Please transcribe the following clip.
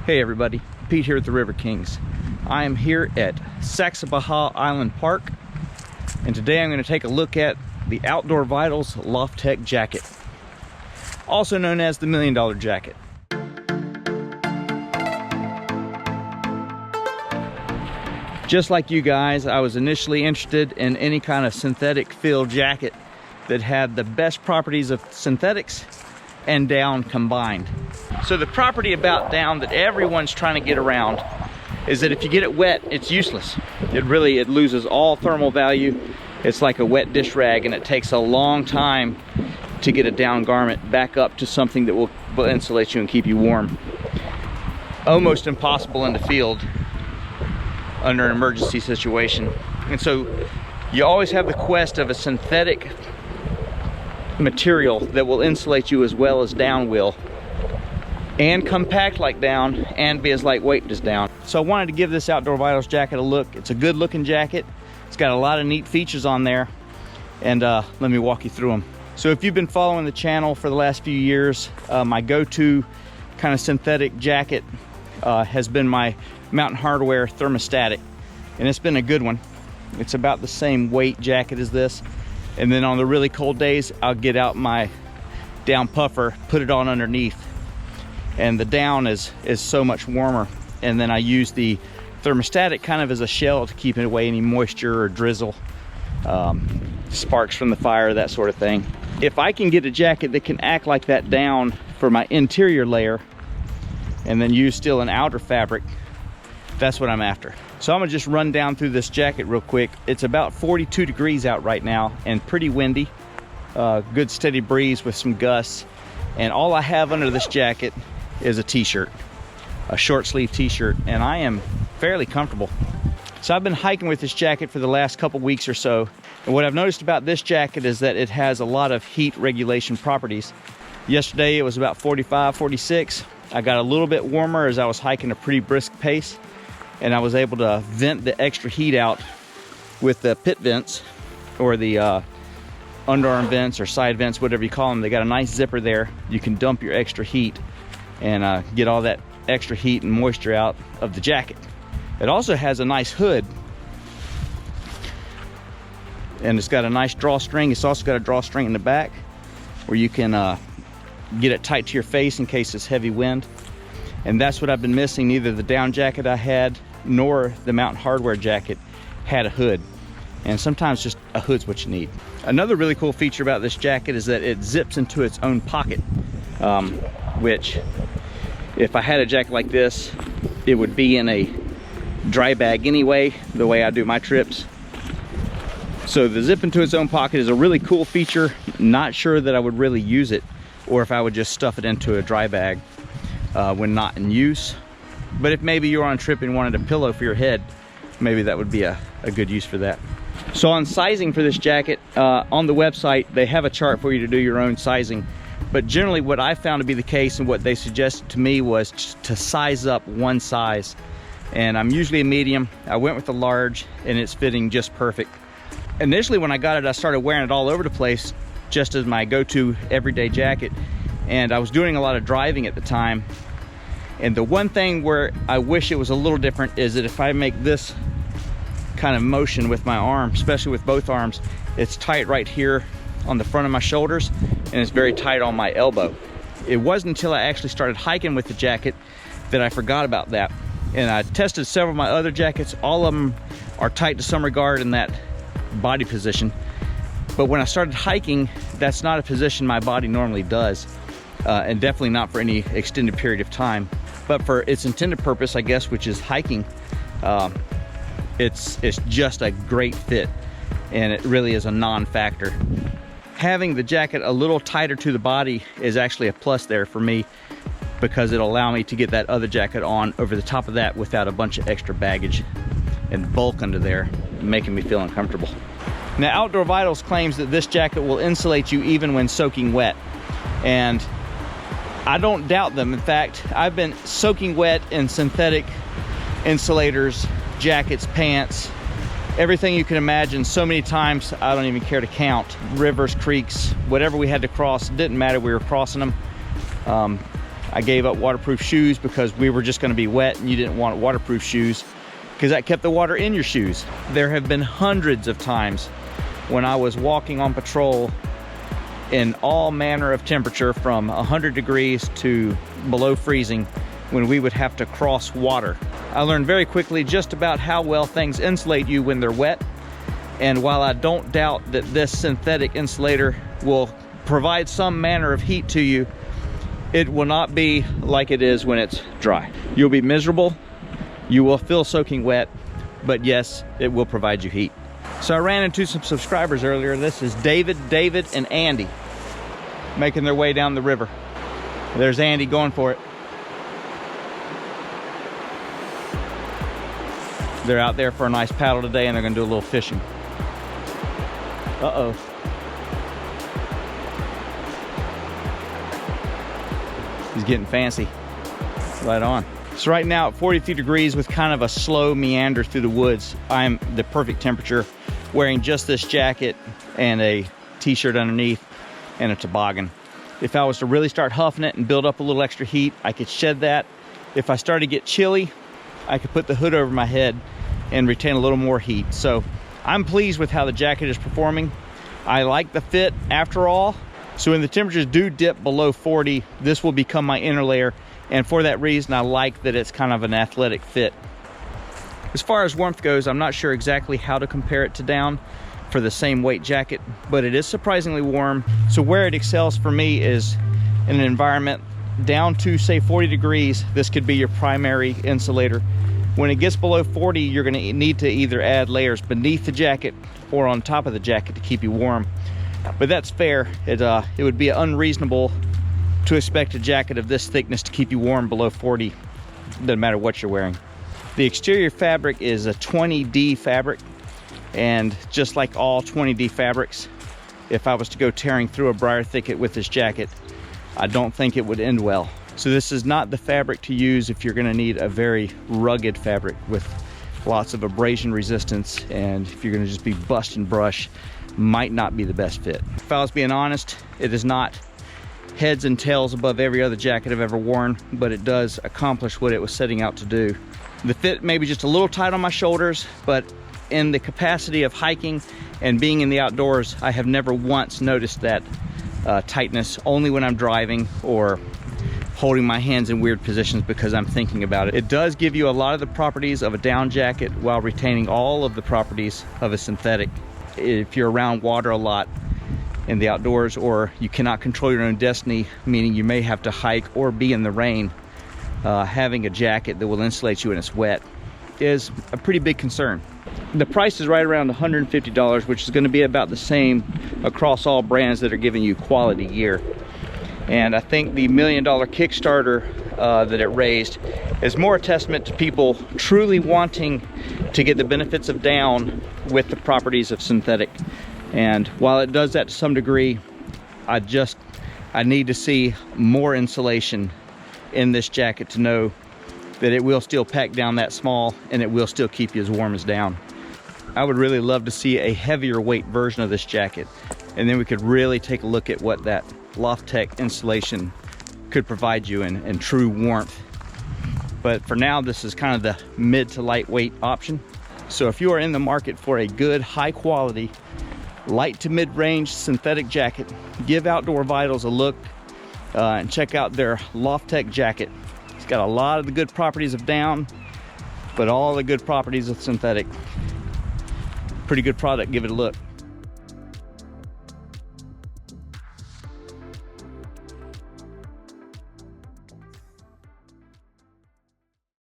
Hey everybody, Pete here at the River Kings. I am here at Saxapahaw Island Park, and today I'm going to take a look at the Outdoor Vitals Lofttek Jacket, also known as the $1 Million Jacket. Just like you guys, I was initially interested in any kind of synthetic fill jacket that had the best properties of synthetics and down combined. So the property about down that everyone's trying to get around is that if you get it wet, it's useless. It loses all thermal value. It's like a wet dish rag, and it takes a long time to get a down garment back up to something that will insulate you and keep you warm. Almost impossible in the field under an emergency situation. And so you always have the quest of a synthetic material that will insulate you as well as down will, and compact like down and be as lightweight as down. So I wanted to give this Outdoor Vitals jacket a look. It's a good looking jacket. It's got a lot of neat features on there, and let me walk you through them. So if you've been following the channel for the last few years, my go-to kind of synthetic jacket has been my Mountain Hardwear thermostatic, and it's been a good one. It's about the same weight jacket as this, and then on the really cold days I'll get out my down puffer, put it on underneath, and the down is so much warmer. And then I use the thermostatic kind of as a shell to keep away any moisture or drizzle, sparks from the fire, that sort of thing. If I can get a jacket that can act like that down for my interior layer and then use still an outer fabric, that's what I'm after. So I'm gonna just run down through this jacket real quick. It's about 42 degrees out right now and pretty windy. Good steady breeze with some gusts. And all I have under this jacket is a t-shirt, a short sleeve t-shirt, and I am fairly comfortable. So I've been hiking with this jacket for the last couple weeks or so. And what I've noticed about this jacket is that it has a lot of heat regulation properties. Yesterday it was about 45, 46. I got a little bit warmer as I was hiking a pretty brisk pace, and I was able to vent the extra heat out with the pit vents, or the underarm vents or side vents, whatever you call them. They got a nice zipper there. You can dump your extra heat and get all that extra heat and moisture out of the jacket. It also has a nice hood, and it's got a nice drawstring. It's also got a drawstring in the back where you can get it tight to your face in case it's heavy wind. And that's what I've been missing. Neither the down jacket I had nor the Mountain Hardwear jacket had a hood, and sometimes just a hood's what you need. Another really cool feature about this jacket is that it zips into its own pocket, which if I had a jacket like this, it would be in a dry bag anyway, the way I do my trips. So the zip into its own pocket is a really cool feature. Not sure that I would really use it, or if I would just stuff it into a dry bag when not in use. But if maybe you're on a trip and wanted a pillow for your head, maybe that would be a good use for that. So on sizing for this jacket, on the website they have a chart for you to do your own sizing, but generally what I found to be the case and what they suggested to me was to size up one size, and I'm usually a medium. I went with a large, and it's fitting just perfect. Initially when I got it, I started wearing it all over the place just as my go-to everyday jacket, and I was doing a lot of driving at the time. And the one thing where I wish it was a little different is that if I make this kind of motion with my arm, especially with both arms, it's tight right here on the front of my shoulders, and it's very tight on my elbow. It wasn't until I actually started hiking with the jacket that I forgot about that. And I tested several of my other jackets. All of them are tight to some regard in that body position. But when I started hiking, that's not a position my body normally does, and definitely not for any extended period of time. But for its intended purpose, I guess, which is hiking, it's just a great fit, and it really is a non-factor. Having the jacket a little tighter to the body is actually a plus there for me, because it'll allow me to get that other jacket on over the top of that without a bunch of extra baggage and bulk under there, making me feel uncomfortable. Now, Outdoor Vitals claims that this jacket will insulate you even when soaking wet, and I don't doubt them. In fact, I've been soaking wet in synthetic insulators, jackets, pants, everything you can imagine so many times I don't even care to count. Rivers, creeks, whatever we had to cross, it didn't matter, we were crossing them. I gave up waterproof shoes because we were just going to be wet and you didn't want waterproof shoes because that kept the water in your shoes. There have been hundreds of times when I was walking on patrol in all manner of temperature from 100 degrees to below freezing when we would have to cross water. I learned very quickly just about how well things insulate you when they're wet. And while I don't doubt that this synthetic insulator will provide some manner of heat to you, it will not be like it is when it's dry. You'll be miserable, you will feel soaking wet, but yes, it will provide you heat. So I ran into some subscribers earlier. This is David, and Andy making their way down the river. There's Andy going for it. They're out there for a nice paddle today and they're gonna do a little fishing. Uh-oh. He's getting fancy. Right on. So right now at 42 degrees with kind of a slow meander through the woods, I'm the perfect temperature, wearing just this jacket and a t-shirt underneath and a toboggan. If I was to really start huffing it and build up a little extra heat, I could shed that. If I started to get chilly, I could put the hood over my head and retain a little more heat. So I'm pleased with how the jacket is performing. I like the fit after all. So when the temperatures do dip below 40, this will become my inner layer. And for that reason, I like that it's kind of an athletic fit. As far as warmth goes, I'm not sure exactly how to compare it to down for the same weight jacket, but it is surprisingly warm. So where it excels for me is in an environment down to say 40 degrees, this could be your primary insulator. When it gets below 40, you're gonna need to either add layers beneath the jacket or on top of the jacket to keep you warm. But that's fair. It would be unreasonable to expect a jacket of this thickness to keep you warm below 40, doesn't matter what you're wearing. The exterior fabric is a 20D fabric, and just like all 20D fabrics, if I was to go tearing through a briar thicket with this jacket, I don't think it would end well. So this is not the fabric to use if you're gonna need a very rugged fabric with lots of abrasion resistance, and if you're gonna just be bust and brush, might not be the best fit. If I was being honest, it is not heads and tails above every other jacket I've ever worn, but it does accomplish what it was setting out to do. The fit may be just a little tight on my shoulders, but in the capacity of hiking and being in the outdoors, I have never once noticed that tightness, only when I'm driving or holding my hands in weird positions because I'm thinking about it. It does give you a lot of the properties of a down jacket while retaining all of the properties of a synthetic. If you're around water a lot in the outdoors, or you cannot control your own destiny, meaning you may have to hike or be in the rain, having a jacket that will insulate you when it's wet is a pretty big concern. The price is right around $150, which is going to be about the same across all brands that are giving you quality gear. And I think the $1 million Kickstarter that it raised is more a testament to people truly wanting to get the benefits of down with the properties of synthetic. And while it does that to some degree, I need to see more insulation in this jacket to know that it will still pack down that small and it will still keep you as warm as down. I would really love to see a heavier weight version of this jacket, and then we could really take a look at what that Lofttek insulation could provide you in true warmth. But for now, this is kind of the mid to lightweight option. So if you are in the market for a good, high quality, light to mid-range synthetic jacket, give Outdoor Vitals a look and check out their Lofttek jacket. It's got a lot of the good properties of down, but all the good properties of synthetic. Pretty good product, give it a look.